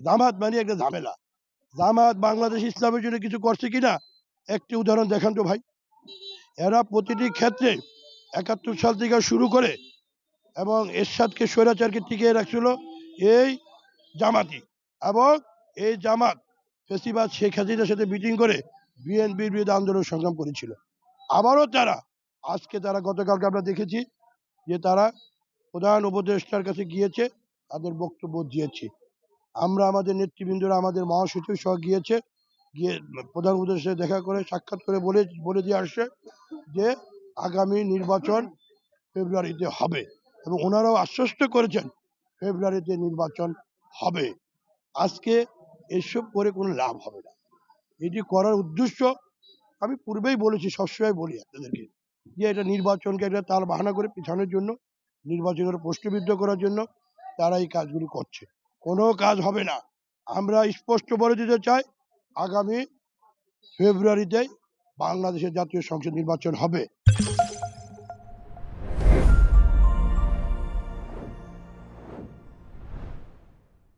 জামাত মানে একটা ঝামেলা। জামাত বাংলাদেশ ইসলামের জন্য কিছু করছে কিনা একটি উদাহরণ দেখান তো ভাই। এরা প্রতিটি ক্ষেত্রে ৭১ সাল থেকে শুরু করে এবং এরশাদকে স্বৈরাচারকে টিকিয়ে রাখছিল এই জামাতি, এবং এই জামাত ফেসিবাদ শেখ হাসিনার সাথে মিটিং করে বিএনপির বিরুদ্ধে আন্দোলন সংগ্রাম করেছিল। আবারও আজকে তারা গতকালকে আমরা দেখেছি যে তারা প্রধান উপদেষ্টার কাছে গিয়েছে, তাদের বক্তব্য দিয়েছে। আমরা আমাদের নেতৃবৃন্দরা, আমাদের মহাসচিব সহ গিয়েছে, গিয়ে প্রধান উপদেষ্টার দেখা করে সাক্ষাৎ করে বলে দিয়ে আসছে যে আগামী নির্বাচন ফেব্রুয়ারিতে হবে, এবং ওনারাও আশ্বস্ত করেছেন ফেব্রুয়ারিতে নির্বাচন হবে। আজকে এসব করে কোনো লাভ হবে না। এটি করার উদ্দেশ্য আমি পূর্বেই বলেছি, সবসময় বলি আপনাদেরকে, যে এটা নির্বাচনকে একটা তাল বাহানা করে পিছানোর জন্য, নির্বাচনের প্রশ্নবিদ্ধ করার জন্য তারা এই কাজগুলি করছে। কোনো কাজ হবে না। আমরা স্পষ্ট বলে দিতে চাই, আগামী ফেব্রুয়ারিতে বাংলাদেশের জাতীয় সংসদ নির্বাচন হবে।